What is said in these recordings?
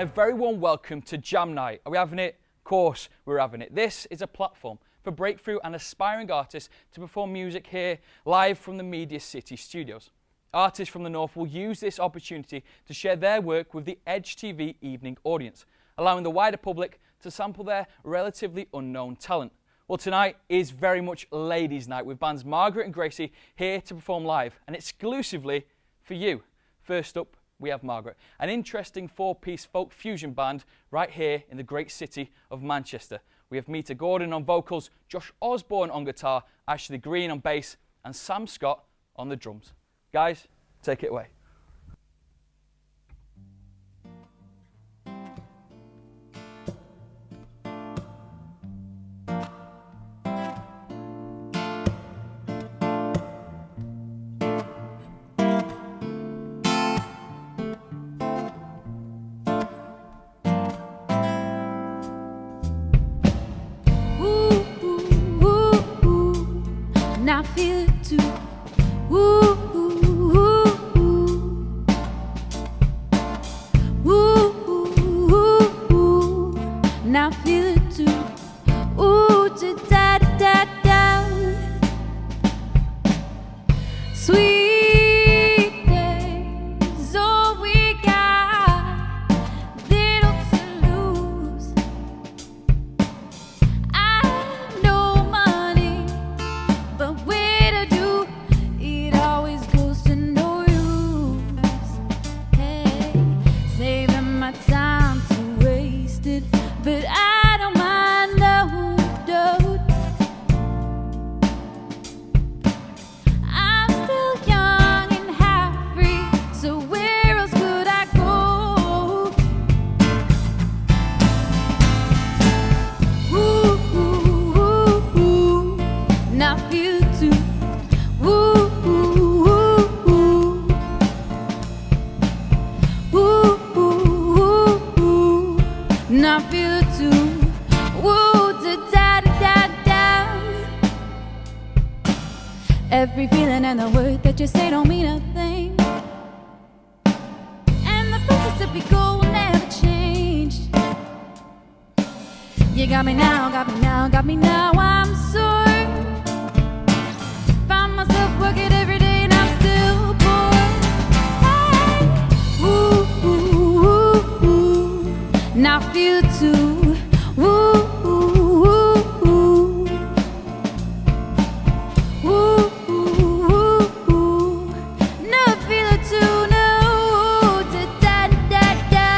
a very warm welcome to Jam Night. Are we having it? Of course we're having it. This is a platform for breakthrough and aspiring artists to perform music here live from the Media City studios. Artists from the North will use this opportunity to share their work with the Edge TV evening audience, allowing the wider public to sample their relatively unknown talent. Well, tonight is very much ladies' night with bands Margaret and Gracie here to perform live and exclusively for you. First up, we have Margaret, an interesting four-piece folk fusion band right here in the great city of Manchester. We have Meta Gordon on vocals, Josh Osborne on guitar, Ashley Green on bass, and Sam Scott on the drums. Guys, take it away. I feel it too. Ooh, ooh, ooh, ooh. Ooh, ooh, ooh, ooh. Now I feel it too. Ooh, da da da da. Sweet days, all we got. Little to lose. I have no money, but when I do, it always goes to no use. Hey, saving my time to waste it, but I don't mind, no, no. I'm still young and half free, so where else could I go? Ooh, ooh, ooh, ooh. Now I feel it too. Ooh, ooh, ooh, ooh. Ooh, ooh, ooh, ooh. Now I feel it too. Ooh, da da da da. Every feeling and the word that you say don't mean a thing, and the places that we go will never change. You got me now, got me now, got me now. I'm sore. Find myself working every day and I'm still bored. Hey. Ooh, ooh, ooh, ooh. Now I feel it too. Ooh, ooh, ooh, ooh. Ooh, ooh, ooh, ooh. Now I feel it too. No, da da da da.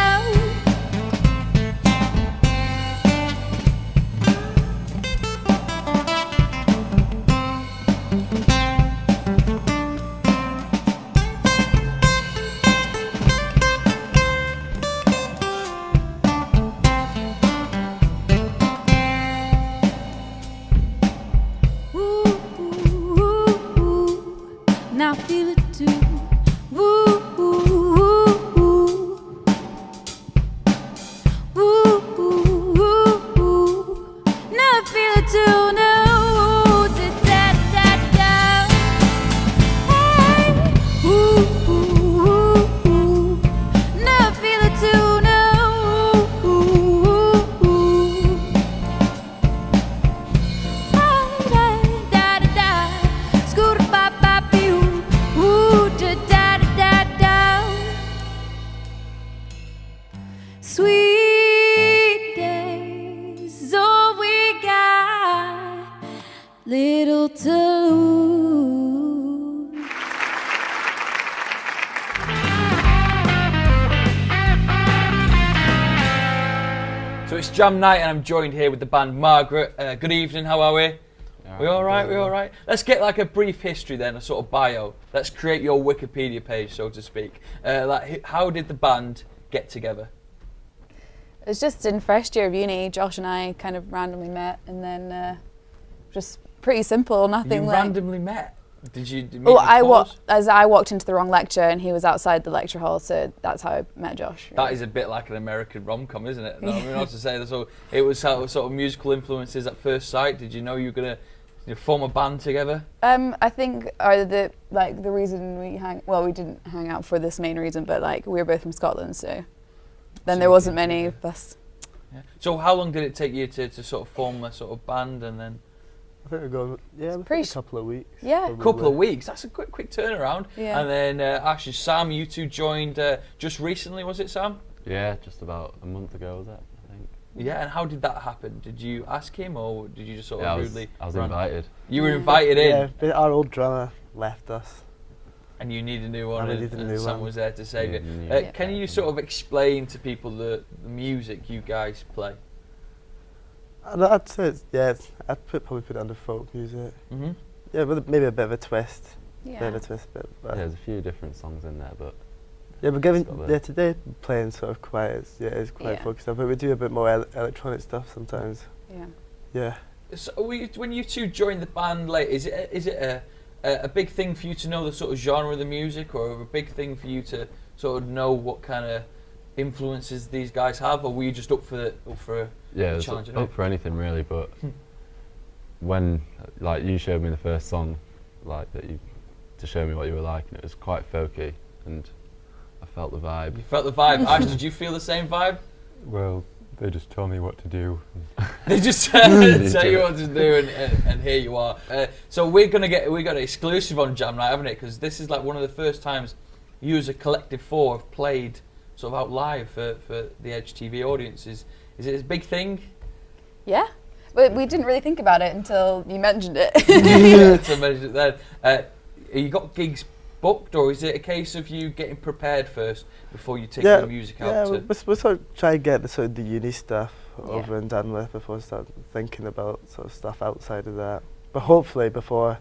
Ooh, ooh, ooh, ooh. Now I feel it too. Ooh, ooh, ooh, ooh. Ooh, ooh, ooh, ooh. Now I feel it too. No, da da da da. Hey. Ooh, ooh, ooh, ooh. Now I feel it too. No. Ooh, ooh, ooh. Da da da da. Scooter ba ba pew. Ooh, da da da da da. Sweet days, all we got. Little to lose. So it's Jam Night and I'm joined here with the band Margaret. Good evening, how are we? We all right, we all right? Let's get like a brief history then, a sort of bio. Let's create your Wikipedia page, so to speak. How did the band get together? It was just in first year of uni. Josh and I kind of randomly met, and then just pretty simple, nothing You like. randomly met? Did you meet Well, I walked into the wrong lecture, and he was outside the lecture hall, so that's how I met Josh. That is a bit like an American rom-com, isn't it? No, I mean, not to say that. So it was sort of musical influences at first sight. Did you know you were gonna form a band together? I think the reason we we didn't hang out for this main reason, but like we were both from Scotland, so then there wasn't many of us. Yeah. So how long did it take you to sort of form a sort of band, and then? I think we're going, a couple of weeks. Yeah. A couple of weeks, that's a quick turnaround. Yeah. And then actually Sam, you two joined just recently, was it Sam? Yeah, just about a month ago, was it, I think. Yeah, and how did that happen? Did you ask him, or did you just sort of rudely I was run? invited. You were invited in? Yeah, but our old drummer left us. And you need a new one, I needed a new Sam one. was there to save it. Yeah. Can you sort of explain to people the music you guys play? I'd say I'd probably put it under folk music. Mm-hmm. Yeah, with maybe a bit of a twist. Yeah. Bit of a twist, but There's a few different songs in there, but yeah, but today playing sort of quiet. It's quite Yeah. folk stuff, but we do a bit more electronic stuff sometimes. Yeah. Yeah. So when you two joined the band, like, is it a big thing for you to know the sort of genre of the music, or a big thing for you to sort of know what kind of influences these guys have, or were you just up for yeah, a it's challenge? up for anything really, but when like you showed me the first song, like to show me what you were like, and it was quite folky, and I felt the vibe. You felt the vibe. Ash, did you feel the same vibe? Well, they just told me what to do. They just tell you what to do, and here you are. So we got an exclusive on JamNight, haven't it? Because this is like one of the first times you as a collective four have played sort of out live for the Edge TV audiences. Is it a big thing? Yeah. But we didn't really think about it until you mentioned it. To mention it then. You got gigs booked, or is it a case of you getting prepared first before you take the music out? Yeah, we're sort of trying to get the uni stuff over and done with before we start thinking about sort of stuff outside of that. But hopefully before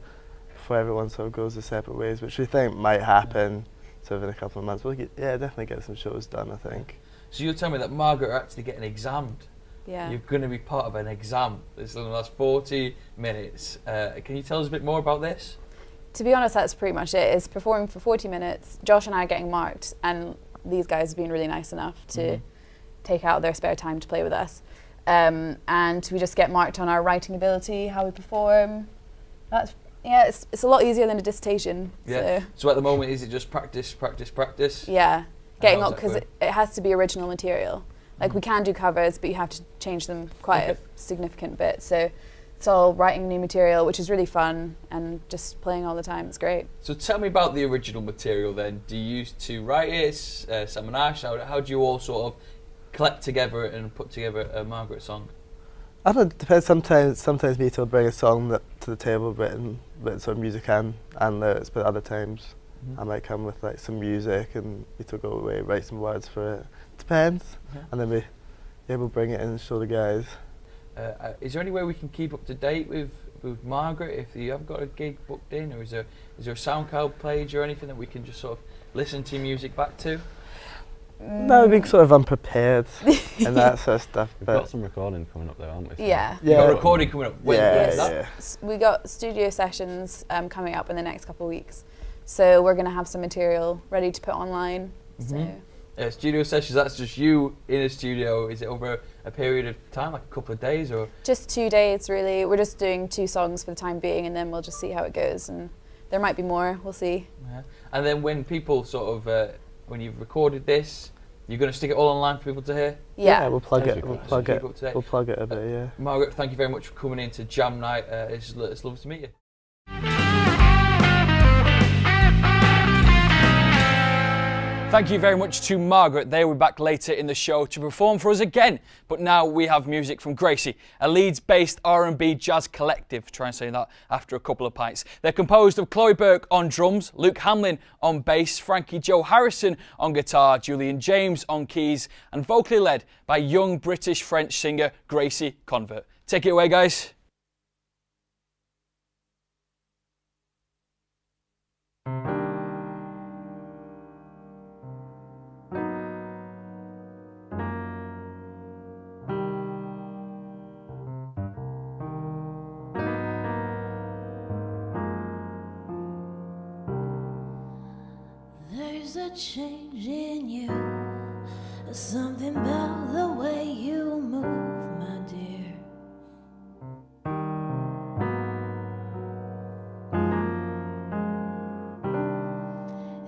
everyone sort of goes their separate ways, which we think might happen sort of in a couple of months, we'll definitely get some shows done, I think. So you're telling me that Margaret are actually getting examined? Yeah. You're going to be part of an exam. This is going to last 40 minutes. Can you tell us a bit more about this? To be honest, that's pretty much it. It's performing for 40 minutes. Josh and I are getting marked, and these guys have been really nice enough to take out their spare time to play with us. And we just get marked on our writing ability, how we perform. It's a lot easier than a dissertation. Yeah. So at the moment, is it just practice? Yeah, getting how's up, that because going? it has to be original material. Like we can do covers, but you have to change them quite a significant bit. So it's all writing new material, which is really fun, and just playing all the time. It's great. So tell me about the original material then. Do you used to write it, Sam and Ash? How do you all sort of collect together and put together a Margaret song? I don't know, it depends. Sometimes me will bring a song to the table written sort of music and lyrics, but other times I might come with like some music and it'll go away, write some words for it. Depends. And then we'll bring it in and show the guys. Is there any way we can keep up to date with Margaret if you have got a gig booked in, or is there a SoundCloud page or anything that we can just sort of listen to music back to? No, being sort of unprepared and that sort of stuff. We've got some recording coming up there, aren't we? Yeah. You got a recording coming up. When is that? We got studio sessions coming up in the next couple of weeks. So we're going to have some material ready to put online. So. Studio sessions, that's just you in a studio. Is it over a period of time, like a couple of days, or? Just 2 days, really. We're just doing 2 songs for the time being, and then we'll just see how it goes. And there might be more, we'll see. Yeah. And then when people sort of, when you've recorded this, you're going to stick it all online for people to hear? Yeah, we'll plug it. We'll plug it. Up to date. We'll plug it a bit. Yeah. Margaret, thank you very much for coming in to JamNight. It's lovely to meet you. Thank you very much to Margaret. They will be back later in the show to perform for us again. But now we have music from Gracie, a Leeds-based R&B jazz collective. Try and say that after a couple of pints. They're composed of Chloe Burke on drums, Luke Hamlin on bass, Frankie Joe Harrison on guitar, Julian James on keys, and vocally led by young British-French singer Gracie Convert. Take it away, guys. There's a change in you, something about the way you move, my dear.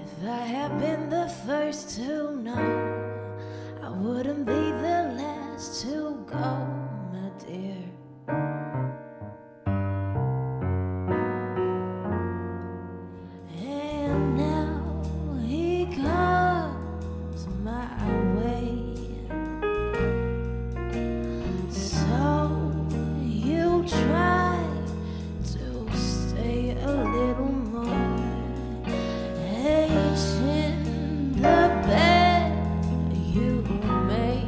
If I had been the first to know, I would have my dear. And now he comes my way. So you try to stay a little more, hating the bed you made.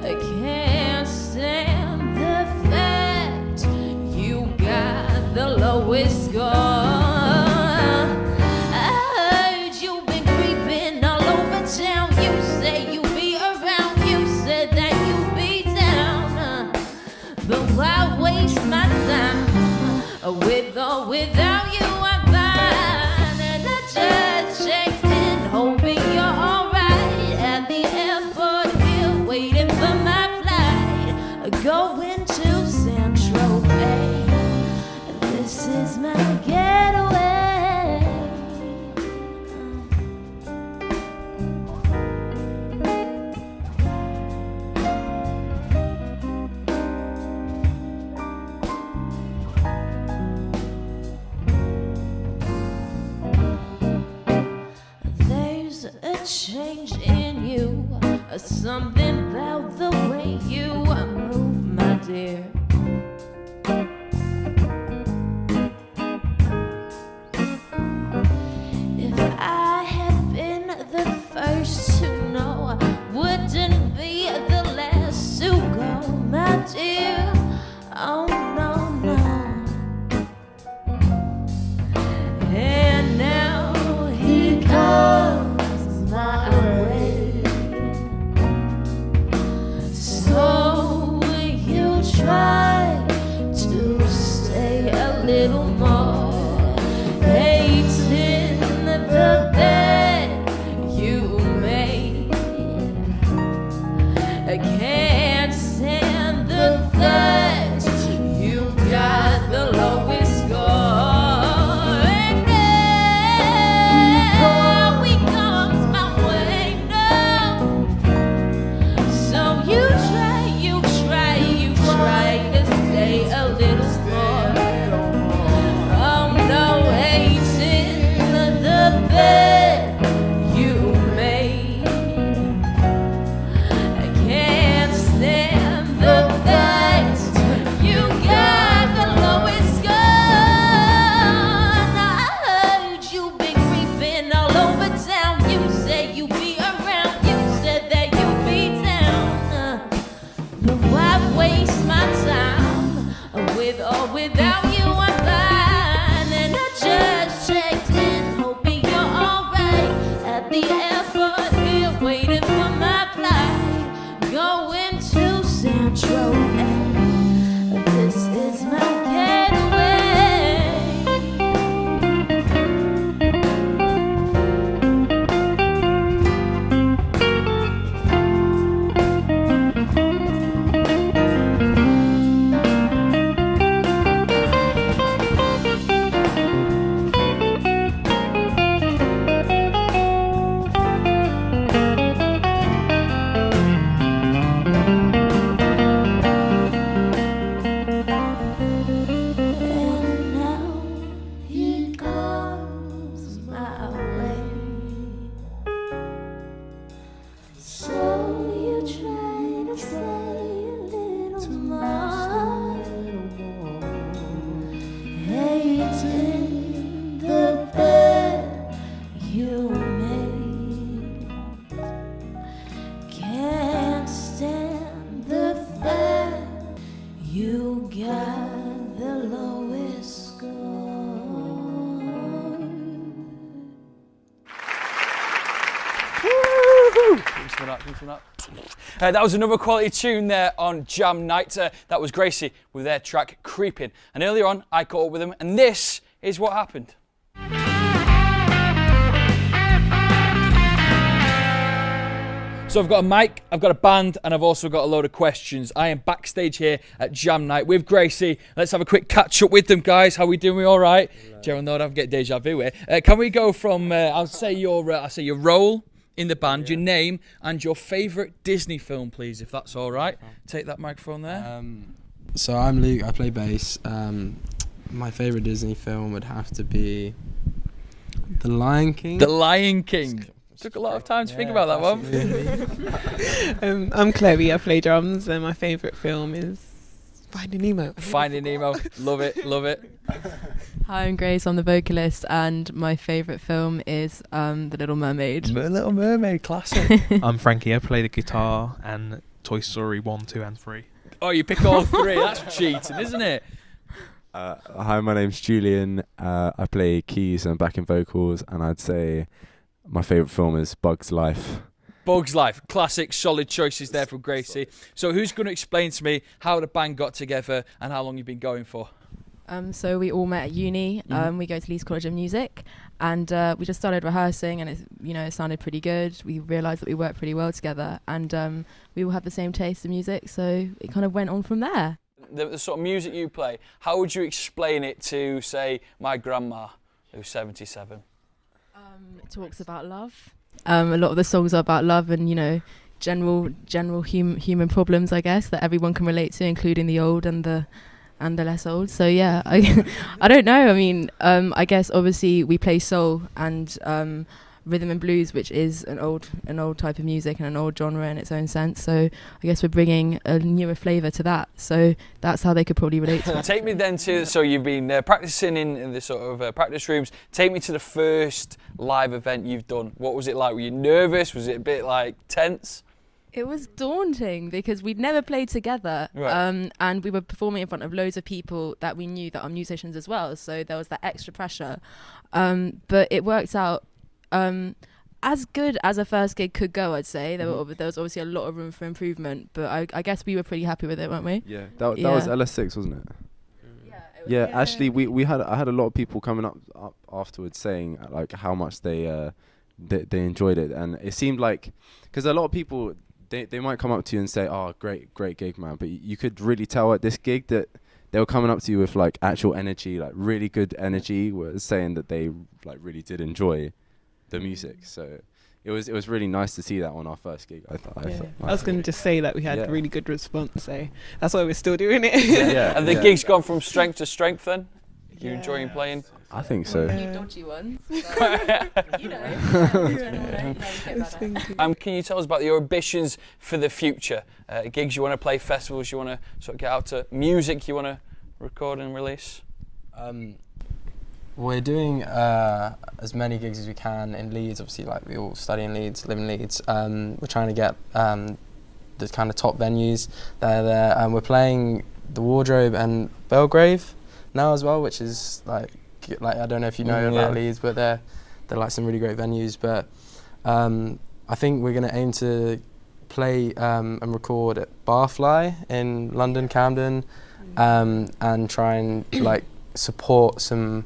I can't stand the fact you got the lowest score. I heard you've been creeping all over town. You say you be around, you said that you be down. But why waste my time with or without you? I'm fine, and I just checked in, hoping you're alright. At the airport here, waiting for my flight, going to Central Bay. This is my getaway. There's a change in you, something about the way you move, my dear. If I had been the first to know, I wouldn't be the last to go, my dear. Oh no, no. And now he comes my way. So you try to stay a little more, hating the bed you made. I can't stand the fact you got the lowest score. And now he comes my way now. So you try to stay a little more. Oh no, hating the bed you made. I can't stand the fact you got the lowest score. I heard you've been creeping all over town. You say you be around, you said that you be down. But why waste my time with or without you? I'm fine, and I just checked in, hoping you're alright. At the airport here, waiting for my flight, going to Central Bay. This is my getaway. And now he comes my way. So you try to stay a little more, hating the bed you made. Can't stand the fact you got the lowest score. That was another quality tune there on JamNight. That was Gracie with their track Creeping. And earlier on, I caught up with them, and this is what happened. So I've got a mic, I've got a band, and I've also got a load of questions. I am backstage here at JamNight with Gracie. Let's have a quick catch up with them, guys. How we doing? We all right? Gerald, no, I don't get deja vu here. Can we go from I'll say your role in the band, your name and your favourite Disney film, please, if that's all right. Take that microphone there. So I'm Luke, I play bass. My favourite Disney film would have to be The Lion King. The Lion King. Took a lot of time to think about that one. I'm Chloe, I play drums, and my favourite film is Finding Nemo. Finding Nemo. Love it, love it. Hi, I'm Grace, I'm the vocalist, and my favourite film is The Little Mermaid. The Little Mermaid, classic. I'm Frankie, I play the guitar and Toy Story 1, 2 and 3. Oh, you pick all three. That's cheating, isn't it? Hi, my name's Julian. I play keys and backing vocals, and I'd say my favourite film is Bug's Life. Bug's Life, classic, solid choices there from Gracie. So who's going to explain to me how the band got together and how long you've been going for? So we all met at uni. We go to Leeds College of Music, and we just started rehearsing, and it sounded pretty good. We realised that we worked pretty well together, and we all have the same taste in music, so it kind of went on from there. The sort of music you play, how would you explain it to, say, my grandma, who's 77? It talks about love. A lot of the songs are about love and, general human problems, I guess, that everyone can relate to, including the old and the less old. So yeah, I don't know. I mean, I guess obviously we play soul and rhythm and blues, which is an old type of music and an old genre in its own sense. So I guess we're bringing a newer flavour to that. So that's how they could probably relate to it. Take me then to, so you've been practising in the sort of practice rooms. Take me to the first live event you've done. What was it like? Were you nervous? Was it a bit like tense? It was daunting because we'd never played together, right. And we were performing in front of loads of people that we knew that are musicians as well. So there was that extra pressure, but it worked out as good as a first gig could go, I'd say. There was obviously a lot of room for improvement, but I guess we were pretty happy with it, weren't we? Yeah, that was LS6, wasn't it? Yeah, actually, I had a lot of people coming up afterwards saying like how much they enjoyed it, and it seemed like, because a lot of people they might come up to you and say, "Oh, great gig, man," but you could really tell at this gig that they were coming up to you with like actual energy, like really good energy, was saying that they like really did enjoy the music. So it was really nice to see that on our first gig. I was going to just say that we had really good response, so that's why we're still doing it. And the gig's gone from strength to strength then? You enjoying playing? I think so. A few dodgy ones. Can you tell us about your ambitions for the future? Gigs you want to play, festivals you want to sort of get out to, music you want to record and release? We're doing as many gigs as we can in Leeds. Obviously, like we all study in Leeds, live in Leeds. We're trying to get the kind of top venues that are there. We're playing the Wardrobe and Belgrave now as well, which is like I don't know if you know about Leeds, but they're like some really great venues. But I think we're going to aim to play and record at Barfly in London, Camden, and try and like support some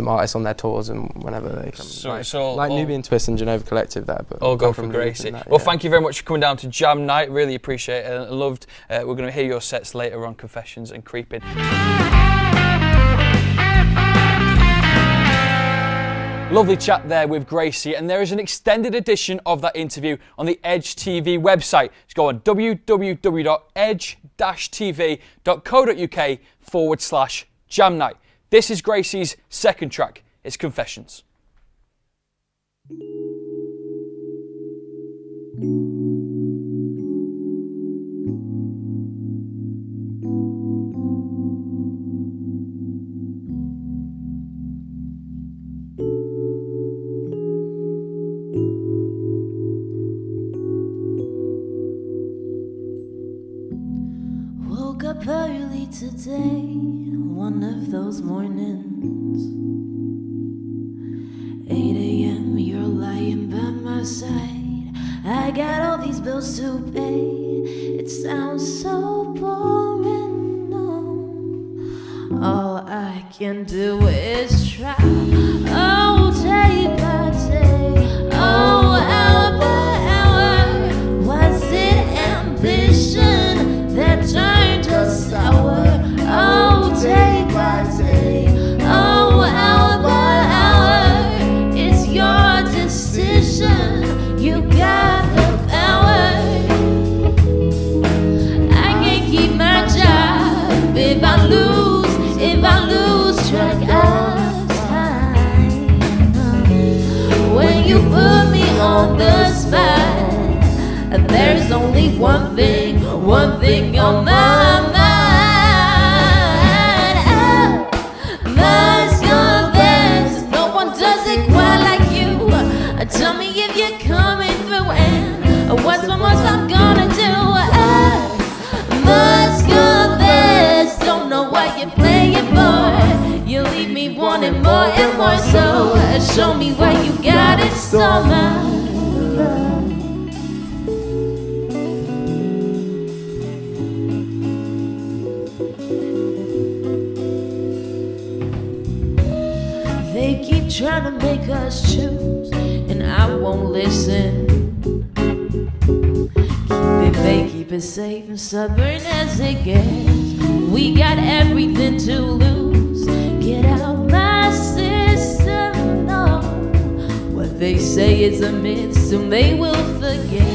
artists on their tours and whenever they come. Like Nubian Twist and Genova Collective there. But all go for Gracie. Well, thank you very much for coming down to JamNight. Really appreciate it. I loved. We're going to hear your sets later on, Confessions and Creeping. Lovely chat there with Gracie, and there is an extended edition of that interview on the Edge TV website. Just go on www.edge-tv.co.uk/JamNight. This is Gracie's second track, it's Confessions. Woke up early today, one of those mornings. 8 a.m., you're lying by my side. I got all these bills to pay. It sounds so boring, no. All I can do is try. Oh, day by day. Oh, hour by hour. Was it ambition that turned us sour? Oh, day by day. Oh, hour by hour. It's your decision. You one thing on my mind. Mask of this, no one does it quite like you. Tell me if you're coming through and what's I'm gonna do. Mask of this, don't know what you're playing for. You leave me wanting more and more, so show me what you got in store, man. They keep trying to make us choose, and I won't listen. Keep it fake, keep it safe, and stubborn as it gets. We got everything to lose. Get out my system, no. What they say is a myth, soon they will forget.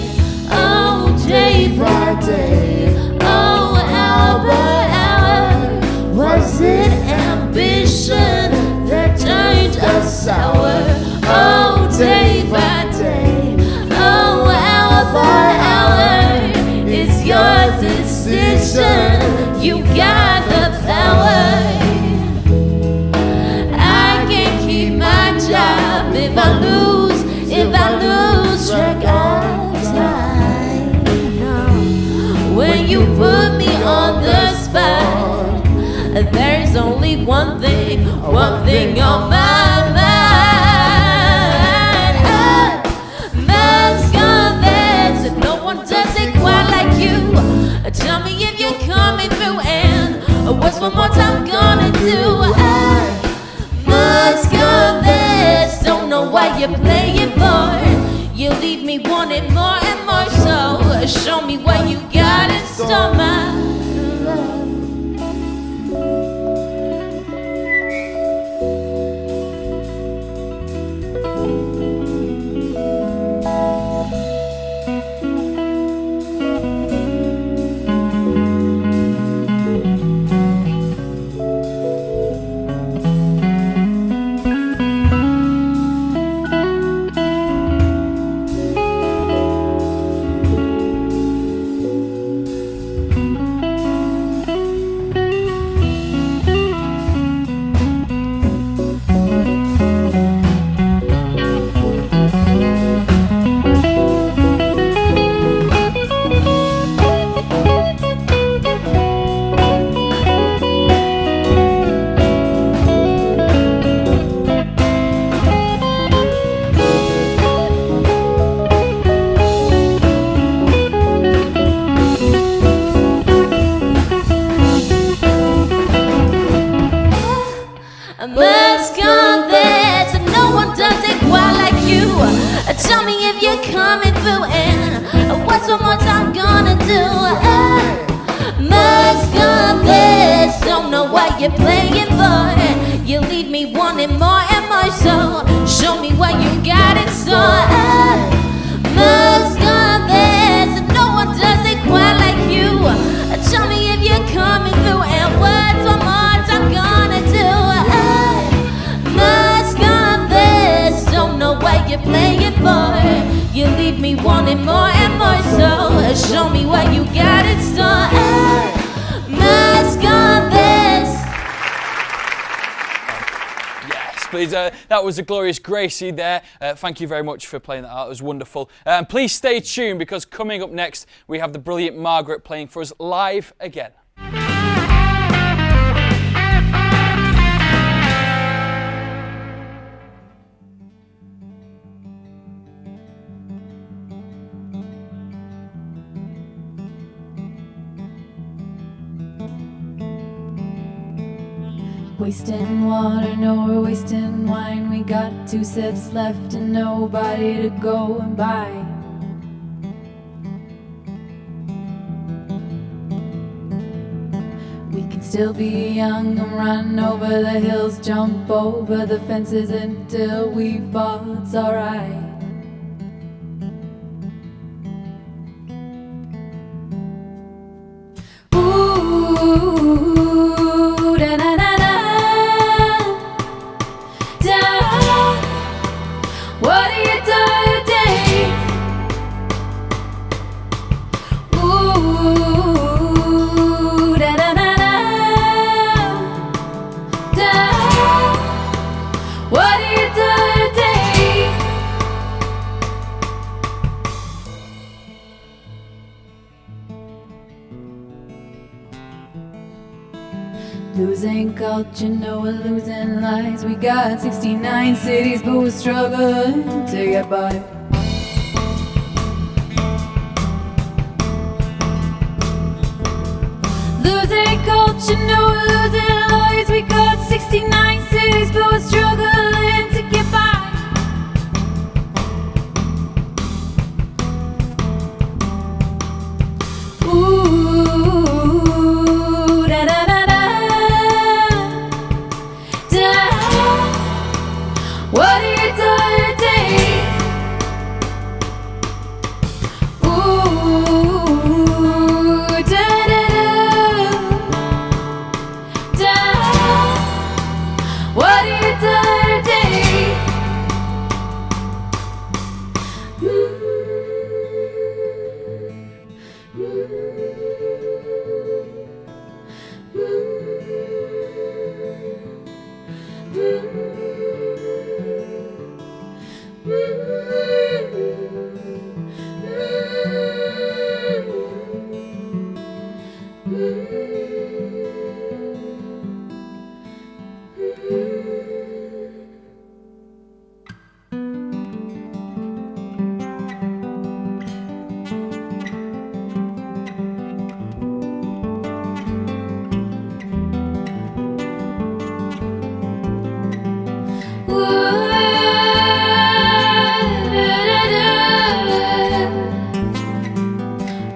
Oh, day by day, oh, hour by hour. Was it ambition that turned us sour? Oh, day by day, oh, hour by hour. It's your decision, you got the power. I can't keep my job if I lose track of time. No. When you put me on the spot, there's only one thing on my mind. Mask on this, no one does it quite like you. Tell me if you're coming through and what's one more time gonna do. Mask on this, don't know what you're playing for. You leave me wanting more and more, so show me what you got in store, my love. Mask on this, and no one does it quite like you. Tell me if you're coming through and what's one more time gonna do. Mask on this, don't know what you're playing for. You leave me wanting more and more, so show me what you got in store. Mask on this, and no one does it quite like you. Tell me if you're coming through and what's one more time gonna do. Mask on this, don't know what you're playing for. You leave me wanting more and more, so show me what you got in store. Mask on this. Yes, please. That was a glorious Gracie there. Thank you very much for playing that out. It was wonderful. Please stay tuned, because coming up next we have the brilliant Margaret playing for us live again. Wasting water, no, we're wasting wine. We got 2 sips left and nobody to go and buy. We can still be young and run over the hills, jump over the fences until we fall. It's alright. Ooh, da na na na. What do you do today? Ooh. Losing culture, no, we're losing lives. We got 69 cities, but we're struggling to get by. Losing culture, no, we're losing lives. We got 69 cities, but we're struggling to get by. Ooh, da da da da, da. What are you doing today? Ooh, da da da, da. What are you doing today?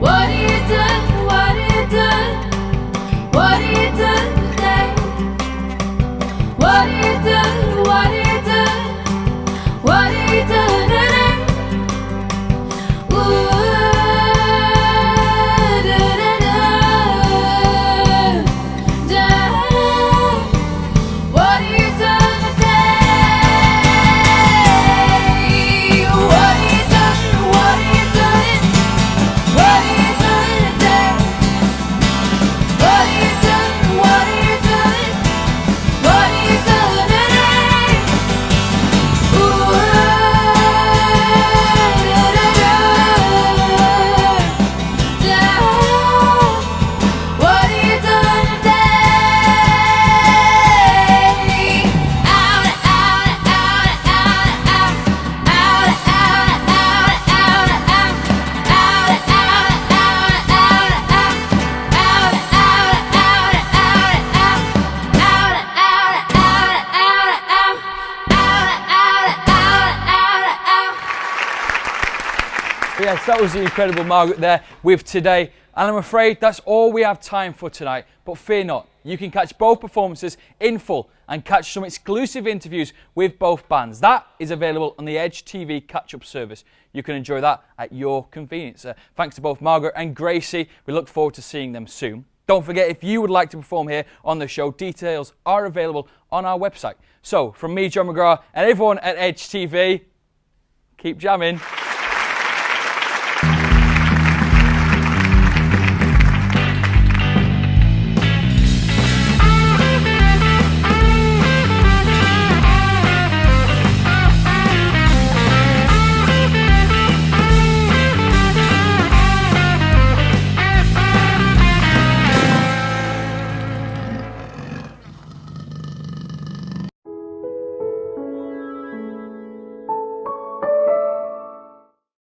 What are you doing? What are you doing? What are you doing today? What are you doing? What are you doing? What are you doing today? Ooh, da da da, da. What are you doing today? What are you doing? What are you doing? What are you doing today? What are you doing? What are you doing? What are you doing today? Ooh, da da da, da. What are you doing today? Out, out, out, out, out, out, out, out, out, out. Yes, that was the incredible Margaret there with Today. And I'm afraid that's all we have time for tonight. But fear not, you can catch both performances in full and catch some exclusive interviews with both bands. That is available on the Edge TV catch-up service. You can enjoy that at your convenience. Thanks to both Margaret and Gracie. We look forward to seeing them soon. Don't forget, if you would like to perform here on the show, details are available on our website. So, from me, John McGrath, and everyone at Edge TV, keep jamming.